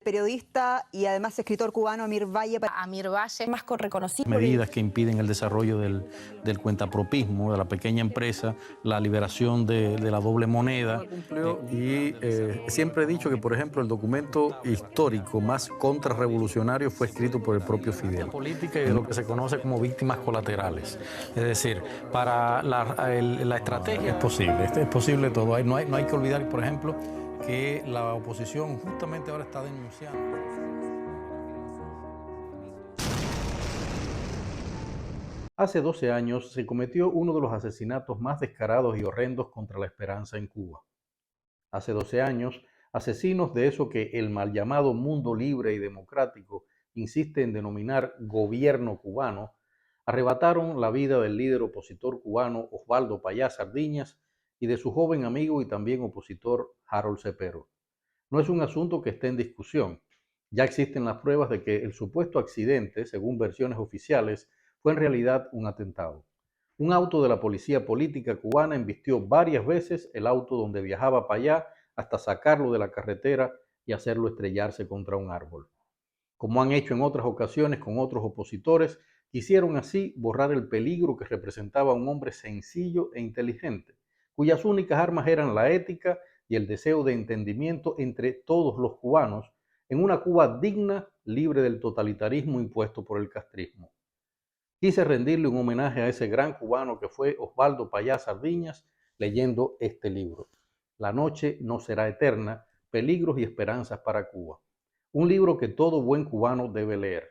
periodista y además escritor cubano Amir Valle. Amir Valle, más reconocido. Medidas que impiden el desarrollo del cuentapropismo, de la pequeña empresa, la liberación de la doble moneda. Y siempre he dicho que, por ejemplo, el documento histórico más contrarrevolucionario fue escrito por el propio Fidel. La política y de lo que se conoce como víctimas colaterales. Es decir, para la estrategia es posible todo. No hay que olvidar, por ejemplo, que la oposición justamente ahora está denunciando. Hace 12 años se cometió uno de los asesinatos más descarados y horrendos contra la esperanza en Cuba. Hace 12 años, asesinos de eso que el mal llamado mundo libre y democrático insiste en denominar gobierno cubano, arrebataron la vida del líder opositor cubano Osvaldo Payá Sardiñas y de su joven amigo y también opositor Harold Cepero. No es un asunto que esté en discusión. Ya existen las pruebas de que el supuesto accidente, según versiones oficiales, fue en realidad un atentado. Un auto de la policía política cubana embistió varias veces el auto donde viajaba Payá hasta sacarlo de la carretera y hacerlo estrellarse contra un árbol. Como han hecho en otras ocasiones con otros opositores, quisieron así borrar el peligro que representaba un hombre sencillo e inteligente, cuyas únicas armas eran la ética y el deseo de entendimiento entre todos los cubanos en una Cuba digna, libre del totalitarismo impuesto por el castrismo. Quise rendirle un homenaje a ese gran cubano que fue Osvaldo Payá Sardiñas leyendo este libro. La noche no será eterna, peligros y esperanzas para Cuba. Un libro que todo buen cubano debe leer.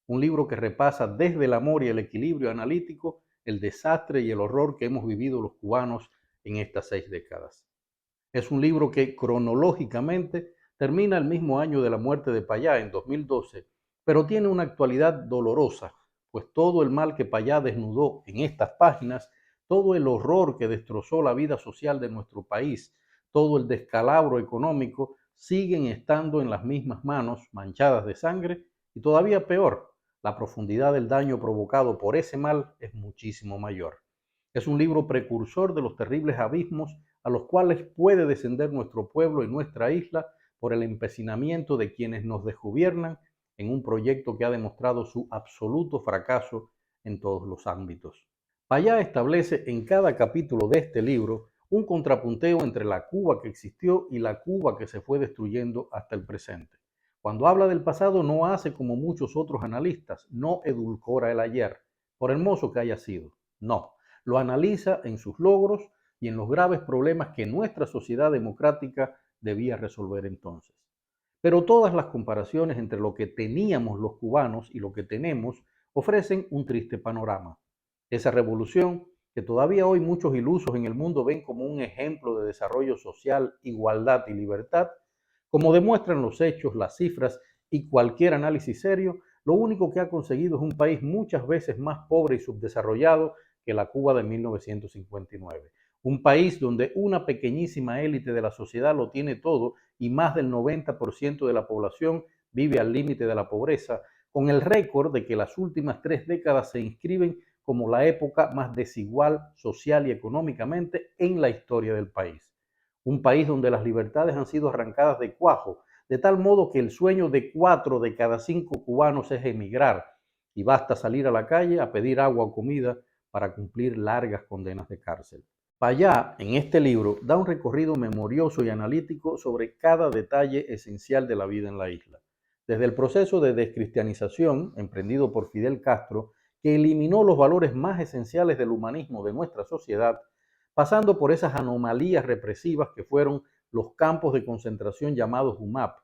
Un libro que repasa desde el amor y el equilibrio analítico el desastre y el horror que hemos vivido los cubanos en estas 6 décadas. Es un libro que cronológicamente termina el mismo año de la muerte de Payá, en 2012, pero tiene una actualidad dolorosa, pues todo el mal que Payá desnudó en estas páginas, todo el horror que destrozó la vida social de nuestro país, todo el descalabro económico, siguen estando en las mismas manos manchadas de sangre y todavía peor, la profundidad del daño provocado por ese mal es muchísimo mayor. Es un libro precursor de los terribles abismos a los cuales puede descender nuestro pueblo y nuestra isla por el empecinamiento de quienes nos desgobiernan en un proyecto que ha demostrado su absoluto fracaso en todos los ámbitos. Payá establece en cada capítulo de este libro un contrapunteo entre la Cuba que existió y la Cuba que se fue destruyendo hasta el presente. Cuando habla del pasado no hace como muchos otros analistas, no edulcora el ayer, por hermoso que haya sido, no, lo analiza en sus logros y en los graves problemas que nuestra sociedad democrática debía resolver entonces. Pero todas las comparaciones entre lo que teníamos los cubanos y lo que tenemos ofrecen un triste panorama. Esa revolución, que todavía hoy muchos ilusos en el mundo ven como un ejemplo de desarrollo social, igualdad y libertad, como demuestran los hechos, las cifras y cualquier análisis serio, lo único que ha conseguido es un país muchas veces más pobre y subdesarrollado que la Cuba de 1959. Un país donde una pequeñísima élite de la sociedad lo tiene todo y más del 90% de la población vive al límite de la pobreza, con el récord de que las últimas 3 décadas se inscriben como la época más desigual social y económicamente en la historia del país. Un país donde las libertades han sido arrancadas de cuajo, de tal modo que el sueño de 4 de cada 5 cubanos es emigrar y basta salir a la calle a pedir agua o comida para cumplir largas condenas de cárcel. Payá, en este libro, da un recorrido memorioso y analítico sobre cada detalle esencial de la vida en la isla. Desde el proceso de descristianización emprendido por Fidel Castro, que eliminó los valores más esenciales del humanismo de nuestra sociedad, pasando por esas anomalías represivas que fueron los campos de concentración llamados UMAP,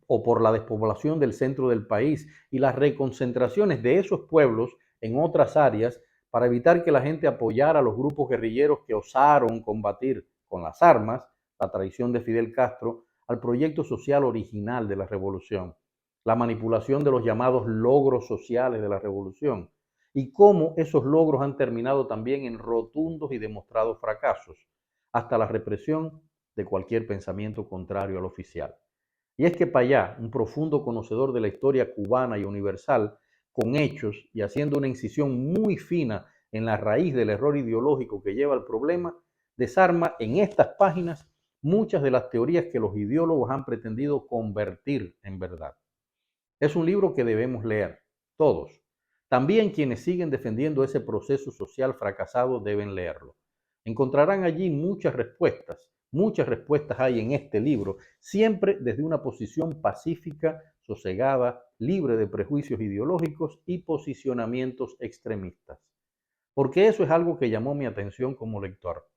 o por la despoblación del centro del país y las reconcentraciones de esos pueblos en otras áreas para evitar que la gente apoyara a los grupos guerrilleros que osaron combatir con las armas la traición de Fidel Castro al proyecto social original de la revolución, la manipulación de los llamados logros sociales de la revolución y cómo esos logros han terminado también en rotundos y demostrados fracasos, hasta la represión de cualquier pensamiento contrario al oficial. Y es que Payá, un profundo conocedor de la historia cubana y universal, con hechos y haciendo una incisión muy fina en la raíz del error ideológico que lleva al problema, desarma en estas páginas muchas de las teorías que los ideólogos han pretendido convertir en verdad. Es un libro que debemos leer, todos. También quienes siguen defendiendo ese proceso social fracasado deben leerlo. Encontrarán allí muchas respuestas hay en este libro, siempre desde una posición pacífica, sosegada, libre de prejuicios ideológicos y posicionamientos extremistas. Porque eso es algo que llamó mi atención como lector.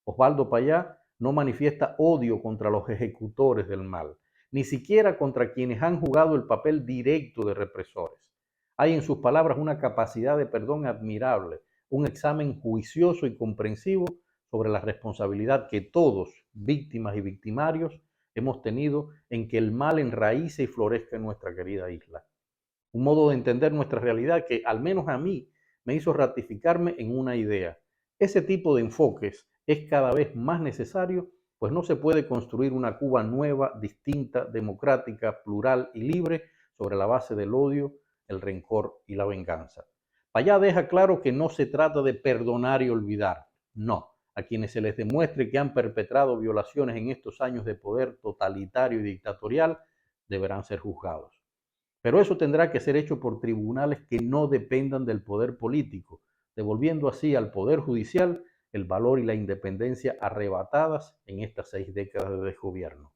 Osvaldo Payá no manifiesta odio contra los ejecutores del mal, ni siquiera contra quienes han jugado el papel directo de represores. Hay en sus palabras una capacidad de perdón admirable, un examen juicioso y comprensivo sobre la responsabilidad que todos, víctimas y victimarios, hemos tenido en que el mal enraíce y florezca en nuestra querida isla. Un modo de entender nuestra realidad que, al menos a mí, me hizo ratificarme en una idea. Ese tipo de enfoques es cada vez más necesario, pues no se puede construir una Cuba nueva, distinta, democrática, plural y libre sobre la base del odio, el rencor y la venganza. Payá deja claro que no se trata de perdonar y olvidar. No, a quienes se les demuestre que han perpetrado violaciones en estos años de poder totalitario y dictatorial, deberán ser juzgados. Pero eso tendrá que ser hecho por tribunales que no dependan del poder político, devolviendo así al poder judicial el valor y la independencia arrebatadas en estas 6 décadas de desgobierno.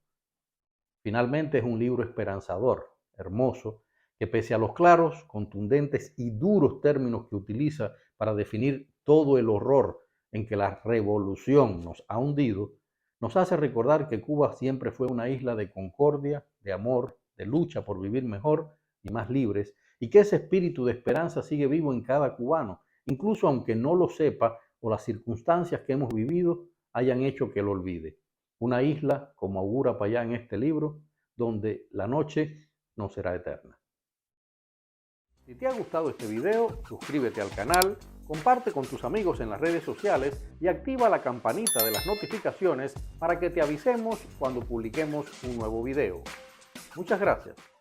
Finalmente es un libro esperanzador, hermoso, que pese a los claros, contundentes y duros términos que utiliza para definir todo el horror en que la revolución nos ha hundido, nos hace recordar que Cuba siempre fue una isla de concordia, de amor, de lucha por vivir mejor y más libres, y que ese espíritu de esperanza sigue vivo en cada cubano, incluso aunque no lo sepa o las circunstancias que hemos vivido hayan hecho que lo olvide. Una isla, como augura Payá en este libro, donde la noche no será eterna. Si te ha gustado este video, suscríbete al canal, comparte con tus amigos en las redes sociales y activa la campanita de las notificaciones para que te avisemos cuando publiquemos un nuevo video. Muchas gracias.